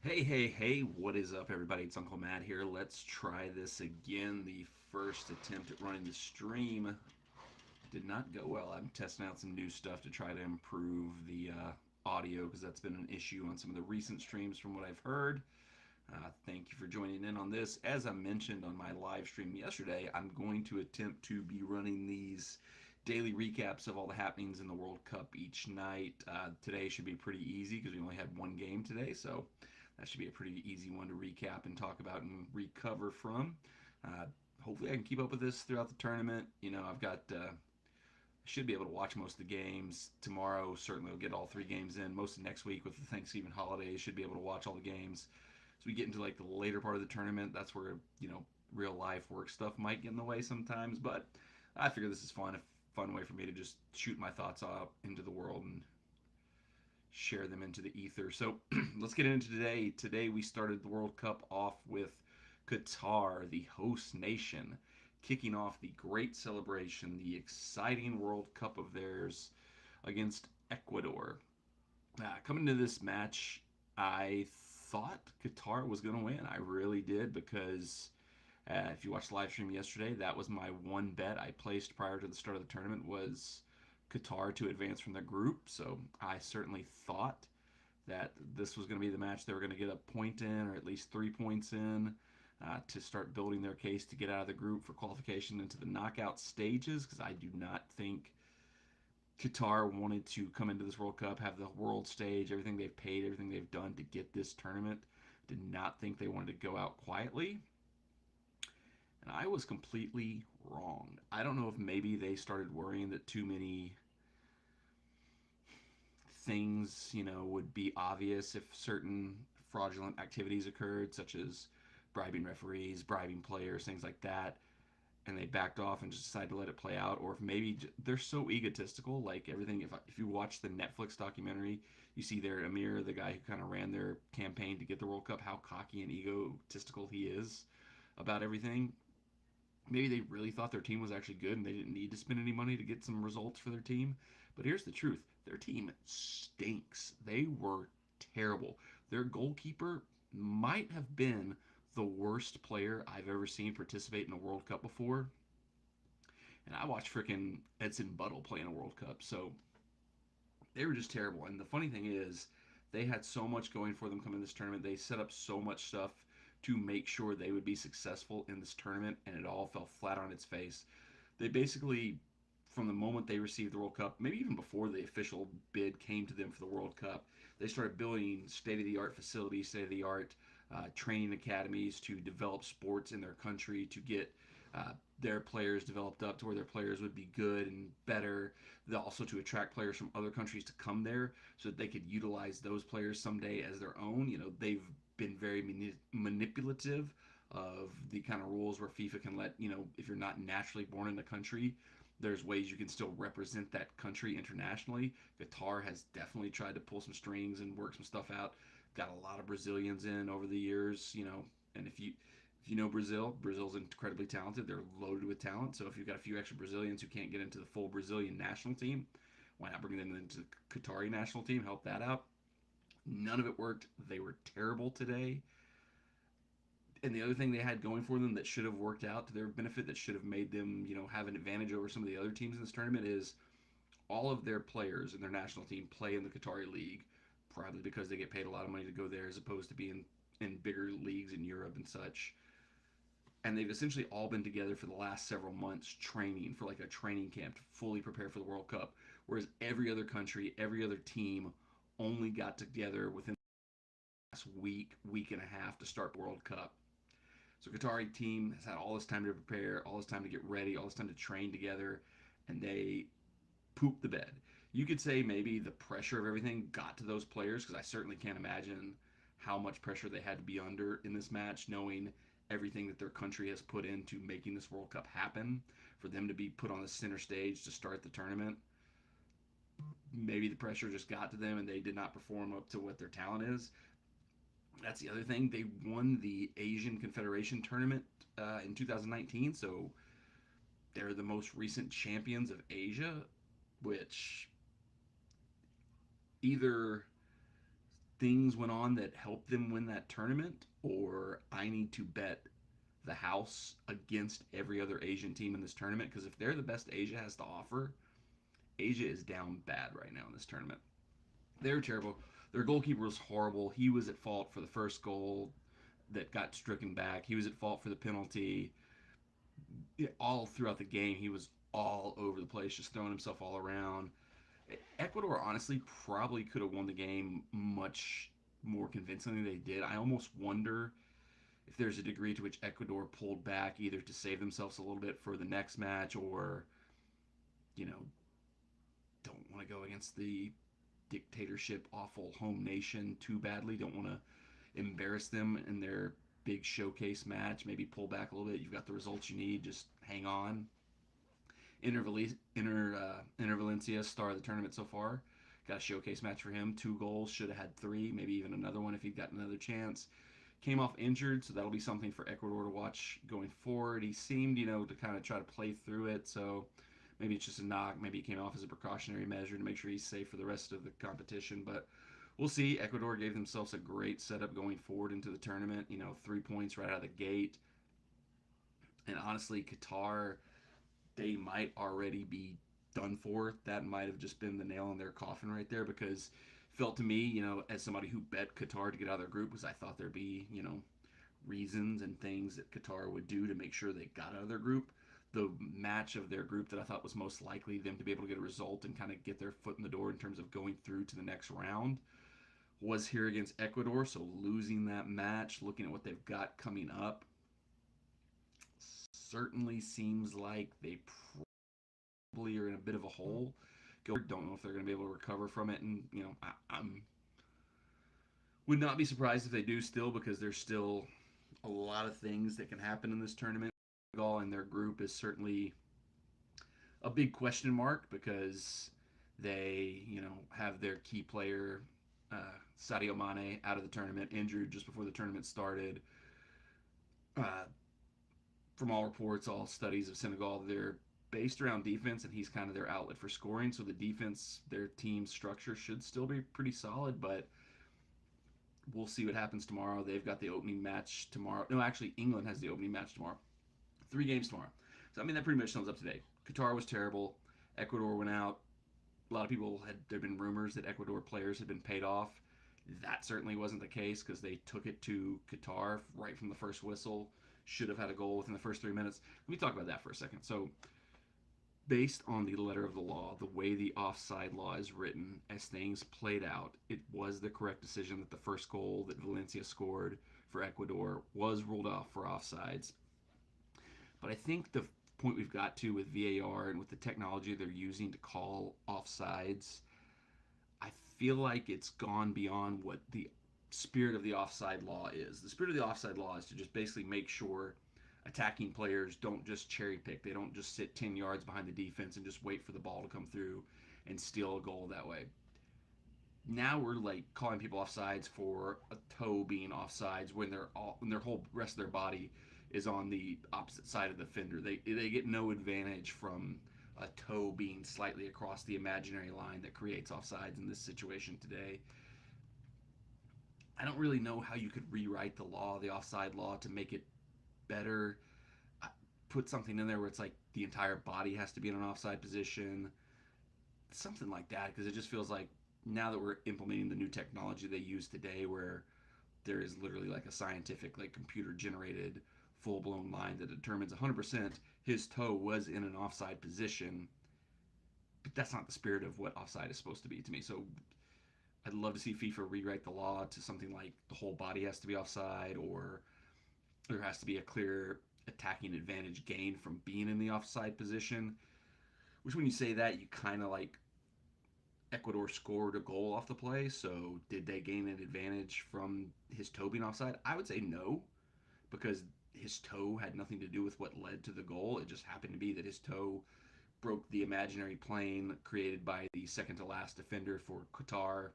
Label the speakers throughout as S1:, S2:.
S1: Hey, what is up, everybody? It's Uncle Matt here. Let's try this again. The first attempt at running the stream did not go well. I'm testing out some new stuff to try to improve the audio because that's been an issue on some of the recent streams from what I've heard. Thank you for joining in on this. As I mentioned on my live stream yesterday, I'm going to attempt to be running these daily recaps of all the happenings in the World Cup each night. Today should be pretty easy because we only had one game today, so that should be a pretty easy one to recap and talk about and recover from. Uh, Hopefully, I can keep up with this throughout the tournament. I've got should be able to watch most of the games tomorrow. Certainly, will get all three games in. Most of next week with the Thanksgiving holidays, should be able to watch all the games. So we get into like the later part of the tournament. That's where real life work stuff might get in the way sometimes. But I figure this is fun. A fun way for me to just shoot my thoughts out into the world and share them into the ether. So let's get into today. Today we started the World Cup off with Qatar, the host nation, kicking off the great celebration, the exciting World Cup of theirs against Ecuador. Coming to this match, I thought Qatar was going to win. I really did because if you watched the live stream yesterday, that was my one bet I placed prior to the start of the tournament was Qatar to advance from their group. So I certainly thought that this was going to be the match they were going to get a point in, or at least 3 points in, to start building their case to get out of the group for qualification into the knockout stages. Because I do not think Qatar wanted to come into this World Cup, have the world stage, everything they've paid, everything they've done to get this tournament. Did not think they wanted to go out quietly. And I was completely wrong. I don't know if maybe they started worrying that too many things, would be obvious if certain fraudulent activities occurred, such as bribing referees, bribing players, things like that, and they backed off and just decided to let it play out, or if maybe they're so egotistical, like everything. If you watch the Netflix documentary, you see there Amir, the guy who kind of ran their campaign to get the World Cup, how cocky and egotistical he is about everything. Maybe they really thought their team was actually good and they didn't need to spend any money to get some results for their team. But here's the truth, their team stinks. They were terrible. Their goalkeeper might have been the worst player I've ever seen participate in a World Cup before. And I watched freaking Edson Buttle play in a World Cup. So they were just terrible. And the funny thing is, they had so much going for them coming to this tournament. They set up so much stuff to make sure they would be successful in this tournament, and it all fell flat on its face. They basically, from the moment they received the World Cup, maybe even before the official bid came to them for the World Cup, they started building state of the art facilities, state of the art training academies to develop sports in their country, to get their players developed up to where their players would be good and better. Also to attract players from other countries to come there so that they could utilize those players someday as their own. They've been very manipulative of the kind of rules where FIFA can let, if you're not naturally born in the country, there's ways you can still represent that country internationally. Qatar has definitely tried to pull some strings and work some stuff out. Got a lot of Brazilians in over the years, and if you know Brazil's incredibly talented. They're loaded with talent. So if you've got a few extra Brazilians who can't get into the full Brazilian national team, why not bring them into the Qatari national team, help that out? None of it worked. They were terrible today. And the other thing they had going for them that should have worked out to their benefit, that should have made them, have an advantage over some of the other teams in this tournament, is all of their players in their national team play in the Qatari League, probably because they get paid a lot of money to go there as opposed to being in bigger leagues in Europe and such. And they've essentially all been together for the last several months training for like a training camp to fully prepare for the World Cup. Whereas every other country, every other team only got together within the last week and a half to start the World Cup. So Qatari team has had all this time to prepare, all this time to get ready, all this time to train together, and they pooped the bed. You could say maybe the pressure of everything got to those players, because I certainly can't imagine how much pressure they had to be under in this match, knowing everything that their country has put into making this World Cup happen. For them to be put on the center stage to start the tournament, maybe the pressure just got to them and they did not perform up to what their talent is. That's the other thing. They won the Asian Confederation tournament in 2019, so they're the most recent champions of Asia, which either things went on that helped them win that tournament, or I need to bet the house against every other Asian team in this tournament, because if they're the best Asia has to offer, Asia is down bad right now in this tournament. They're terrible. Their goalkeeper was horrible. He was at fault for the first goal that got stricken back. He was at fault for the penalty. All throughout the game, he was all over the place, just throwing himself all around. Ecuador honestly probably could have won the game much more convincingly than they did. I almost wonder if there's a degree to which Ecuador pulled back either to save themselves a little bit for the next match, or, you know, don't want to go against the dictatorship, awful home nation too badly. Don't want to embarrass them in their big showcase match. Maybe pull back a little bit. You've got the results you need. Just hang on. Inter Valencia, star of the tournament so far. Got a showcase match for him. 2 goals. Should have had 3. Maybe even another one if he'd got another chance. Came off injured, so that'll be something for Ecuador to watch going forward. He seemed, to kind of try to play through it. So maybe it's just a knock. Maybe he came off as a precautionary measure to make sure he's safe for the rest of the competition. But we'll see. Ecuador gave themselves a great setup going forward into the tournament. 3 points right out of the gate. And honestly, Qatar, they might already be done for. That might have just been the nail in their coffin right there, because felt to me, as somebody who bet Qatar to get out of their group, was I thought there'd be, reasons and things that Qatar would do to make sure they got out of their group. The match of their group that I thought was most likely them to be able to get a result and kind of get their foot in the door in terms of going through to the next round was here against Ecuador. So losing that match, looking at what they've got coming up, certainly seems like they probably are in a bit of a hole. Don't know if they're going to be able to recover from it, and I'm would not be surprised if they do still, because there's still a lot of things that can happen in this tournament. Senegal and their group is certainly a big question mark, because they have their key player Sadio Mane out of the tournament, injured just before the tournament started. Uh, from all reports, all studies of Senegal, they're based around defense, and he's kind of their outlet for scoring. So the defense, their team structure should still be pretty solid, but we'll see what happens tomorrow. They've got the opening match tomorrow. No, actually, England has the opening match tomorrow. 3 games tomorrow. So, that pretty much sums up today. Qatar was terrible. Ecuador went out. A lot of people there have been rumors that Ecuador players had been paid off. That certainly wasn't the case, because they took it to Qatar right from the first whistle. Should have had a goal within the first 3 minutes. Let me talk about that for a second. So, based on the letter of the law, the way the offside law is written, as things played out, it was the correct decision that the first goal that Valencia scored for Ecuador was ruled off for offsides. But I think the point we've got to with VAR and with the technology they're using to call offsides, I feel like it's gone beyond what the spirit of the offside law is. The spirit of the offside law is to just basically make sure attacking players don't just cherry pick. They don't just sit 10 yards behind the defense and just wait for the ball to come through and steal a goal that way. Now we're like calling people offsides for a toe being offsides when their whole rest of their body is on the opposite side of the fender. They get no advantage from a toe being slightly across the imaginary line that creates offsides in this situation today. I don't really know how you could rewrite the law, the offside law, to make it better. Put something in there where it's like the entire body has to be in an offside position, something like that, because it just feels like now that we're implementing the new technology they use today, where there is literally like a scientific, like computer generated full blown line that determines 100% his toe was in an offside position. But that's not the spirit of what offside is supposed to be to me. So I'd love to see FIFA rewrite the law to something like the whole body has to be offside, or there has to be a clear attacking advantage gained from being in the offside position. Which, when you say that, you kind of like Ecuador scored a goal off the play, so did they gain an advantage from his toe being offside? I would say no, because his toe had nothing to do with what led to the goal. It just happened to be that his toe broke the imaginary plane created by the second to last defender for Qatar.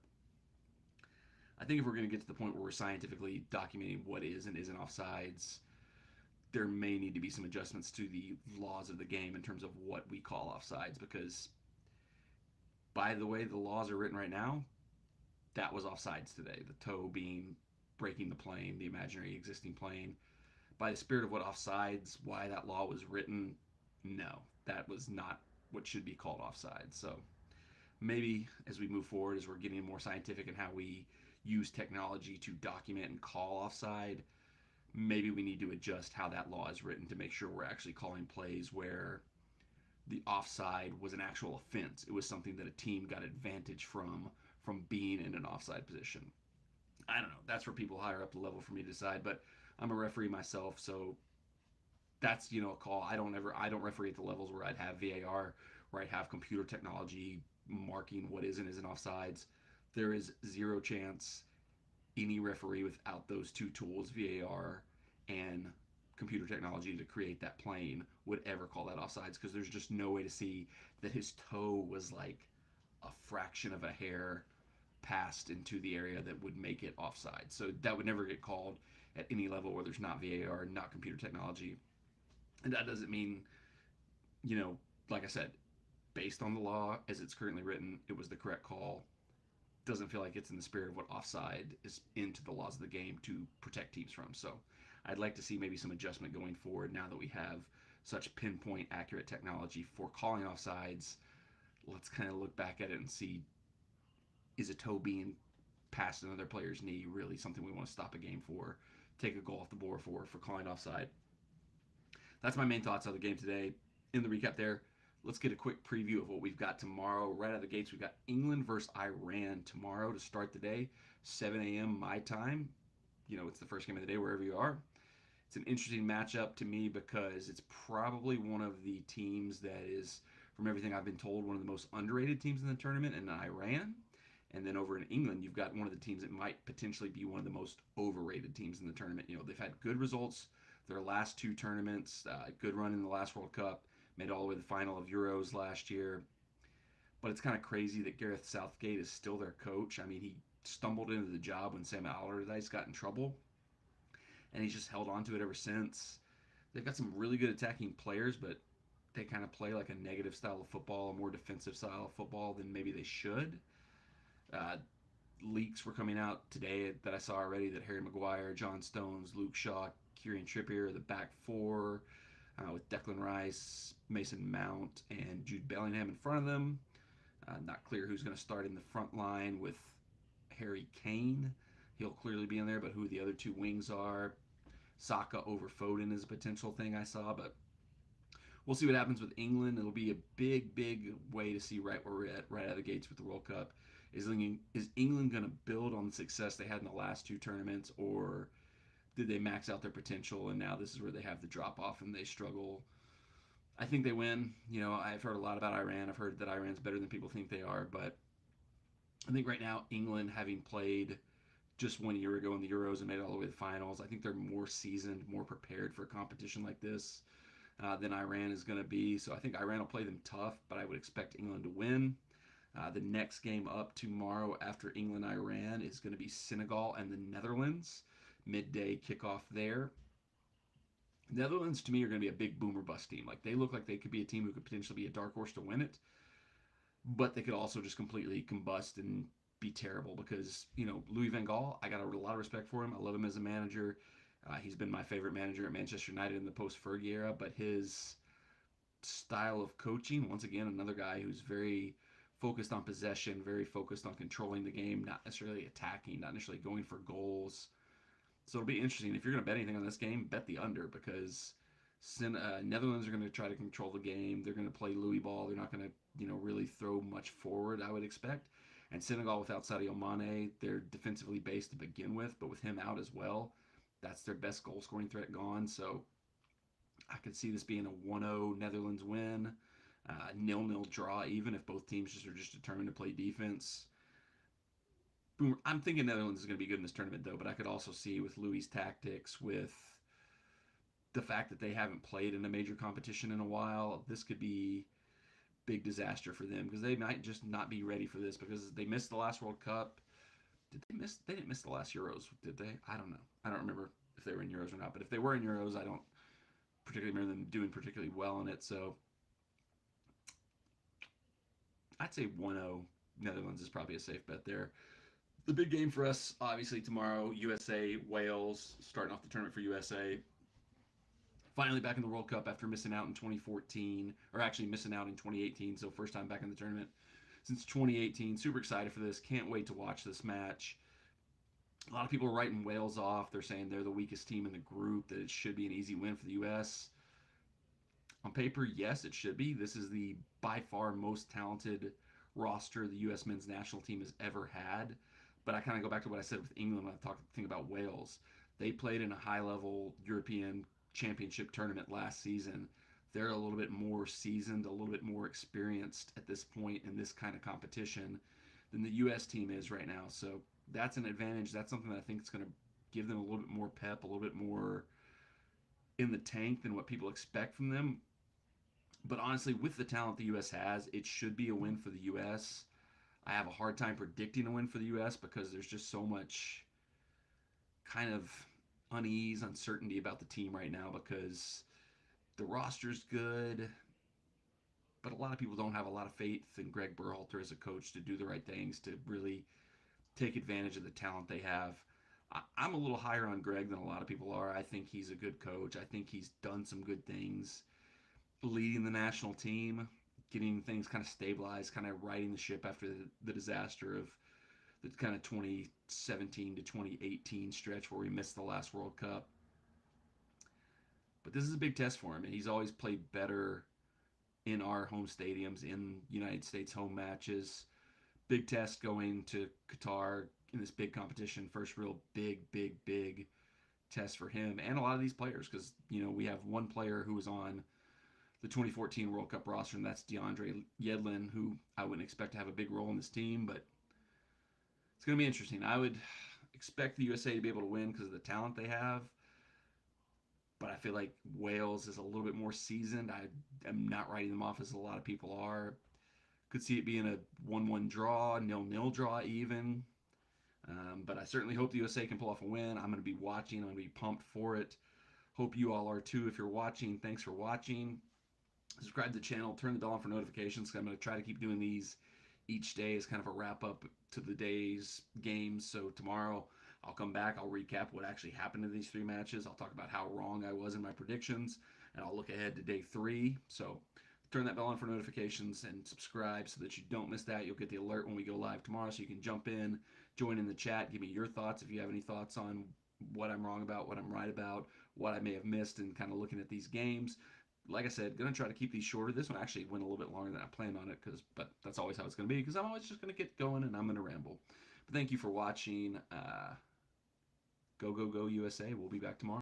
S1: I think if we're going to get to the point where we're scientifically documenting what is and isn't offsides, there may need to be some adjustments to the laws of the game in terms of what we call offsides, because by the way the laws are written right now, that was offsides today. The toe being breaking the plane, the imaginary existing plane. By the spirit of what offsides, why that law was written, no, that was not what should be called offside. So maybe as we move forward, as we're getting more scientific in how we use technology to document and call offside, maybe we need to adjust how that law is written to make sure we're actually calling plays where the offside was an actual offense. It was something that a team got advantage from being in an offside position. I don't know. That's for people higher up the level for me to decide. But I'm a referee myself, so that's a call. I don't referee at the levels where I'd have VAR, where I'd have computer technology marking what is and isn't offsides. There is zero chance any referee without those two tools, VAR and computer technology to create that plane, would ever call that offsides, because there's just no way to see that his toe was like a fraction of a hair passed into the area that would make it offside. So that would never get called at any level where there's not VAR, not computer technology. And that doesn't mean, you know, like I said, based on the law as it's currently written, it was the correct call. Doesn't feel like it's in the spirit of what offside is into the laws of the game to protect teams from. So I'd like to see maybe some adjustment going forward now that we have such pinpoint accurate technology for calling offsides. Let's kind of look back at it and see, is a toe being past another player's knee really something we want to stop a game for, take a goal off the board for calling offside? That's my main thoughts on the game today. In the recap there, let's get a quick preview of what we've got tomorrow. Right out of the gates, we've got England versus Iran tomorrow to start the day, 7 a.m. my time. It's the first game of the day wherever you are. It's an interesting matchup to me because it's probably one of the teams that is, from everything I've been told, one of the most underrated teams in the tournament, in Iran. And then over in England, you've got one of the teams that might potentially be one of the most overrated teams in the tournament. They've had good results their last two tournaments, good run in the last World Cup, made all the way to the final of Euros last year. But it's kind of crazy that Gareth Southgate is still their coach. I mean, he stumbled into the job when Sam Allardyce got in trouble, and he's just held on to it ever since. They've got some really good attacking players, but they kind of play like a negative style of football, a more defensive style of football than maybe they should. Uh, Leaks were coming out today that I saw already that Harry Maguire, John Stones, Luke Shaw, Kieran Trippier are the back four, with Declan Rice, Mason Mount, and Jude Bellingham in front of them. Not clear who's going to start in the front line with Harry Kane. He'll clearly be in there, but who the other two wings are. Saka over Foden is a potential thing I saw, but we'll see what happens with England. It'll be a big, big way to see right where we're at, right out of the gates with the World Cup. Is England going to build on the success they had in the last two tournaments, or did they max out their potential and now this is where they have the drop off and they struggle? I think they win. I've heard a lot about Iran. I've heard that Iran's better than people think they are, but I think right now England, having played just 1 year ago in the Euros and made it all the way to the finals, I think they're more seasoned, more prepared for a competition like this than Iran is going to be. So I think Iran will play them tough, but I would expect England to win. The next game up tomorrow after England-Iran is going to be Senegal and the Netherlands. Midday kickoff there. Netherlands, to me, are going to be a big boomer bust team. Like, they look like they could be a team who could potentially be a dark horse to win it, but they could also just completely combust and be terrible because, Louis van Gaal, I got a lot of respect for him. I love him as a manager. He's been my favorite manager at Manchester United in the post-Fergie era, but his style of coaching, once again, another guy who's very focused on possession, very focused on controlling the game, not necessarily attacking, not necessarily going for goals. So it'll be interesting. If you're going to bet anything on this game, bet the under, because Netherlands are going to try to control the game. They're going to play Louis ball. They're not going to, really throw much forward, I would expect. And Senegal, without Sadio Mane, they're defensively based to begin with, but with him out as well, that's their best goal-scoring threat gone. So I could see this being a 1-0 Netherlands win. 0-0 draw, even if both teams are just determined to play defense. I'm thinking Netherlands is going to be good in this tournament, though, but I could also see with Louis' tactics, with the fact that they haven't played in a major competition in a while, this could be big disaster for them because they might just not be ready for this because they missed the last World Cup. They didn't miss the last Euros, did they? I don't know. I don't remember if they were in Euros or not, but if they were in Euros, I don't particularly remember them doing particularly well in it, so I'd say 1-0 Netherlands is probably a safe bet there. The big game for us, obviously, tomorrow, USA, Wales, starting off the tournament for USA. Finally back in the World Cup after missing out in 2014, or actually missing out in 2018, so first time back in the tournament since 2018. Super excited for this. Can't wait to watch this match. A lot of people are writing Wales off. They're saying they're the weakest team in the group, that it should be an easy win for the U.S. On paper, yes, it should be. This is the by far most talented roster the U.S. men's national team has ever had. But I kind of go back to what I said with England when I think about Wales. They played in a high level European championship tournament last season. They're a little bit more seasoned, a little bit more experienced at this point in this kind of competition than the U.S. team is right now. So that's an advantage. That's something that I think is going to give them a little bit more pep, a little bit more in the tank than what people expect from them. But honestly, with the talent the U.S. has, it should be a win for the U.S. I have a hard time predicting a win for the U.S. because there's just so much kind of unease, uncertainty about the team right now because the roster's good, but a lot of people don't have a lot of faith in Greg Berhalter as a coach to do the right things, to really take advantage of the talent they have. I'm a little higher on Greg than a lot of people are. I think he's a good coach. I think he's done some good things leading the national team, getting things kind of stabilized, kind of righting the ship after the disaster of the kind of 2017 to 2018 stretch where we missed the last World Cup. But this is a big test for him, and he's always played better in our home stadiums, in United States home matches. Big test going to Qatar in this big competition. First real big test for him and a lot of these players because, we have one player who was on the 2014 World Cup roster, and that's DeAndre Yedlin, who I wouldn't expect to have a big role in this team, but it's going to be interesting. I would expect the USA to be able to win because of the talent they have, but I feel like Wales is a little bit more seasoned. I am not writing them off as a lot of people are. Could see it being a 1-1 draw, 0-0 draw even. But I certainly hope the USA can pull off a win. I'm going to be watching. I'm going to be pumped for it. Hope you all are too if you're watching. Thanks for watching. Subscribe to the channel. Turn the bell on for notifications. I'm going to try to keep doing these each day as kind of a wrap up to the day's games. So tomorrow I'll come back. I'll recap what actually happened in these three matches. I'll talk about how wrong I was in my predictions. And I'll look ahead to day 3. So turn that bell on for notifications and subscribe so that you don't miss that. You'll get the alert when we go live tomorrow so you can jump in, join in the chat, give me your thoughts if you have any thoughts on what I'm wrong about, what I'm right about, what I may have missed, and kind of looking at these games. Like I said, going to try to keep these shorter. This one actually went a little bit longer than I planned on it, but that's always how it's going to be because I'm always just going to get going and I'm going to ramble. But thank you for watching. Go USA. We'll be back tomorrow.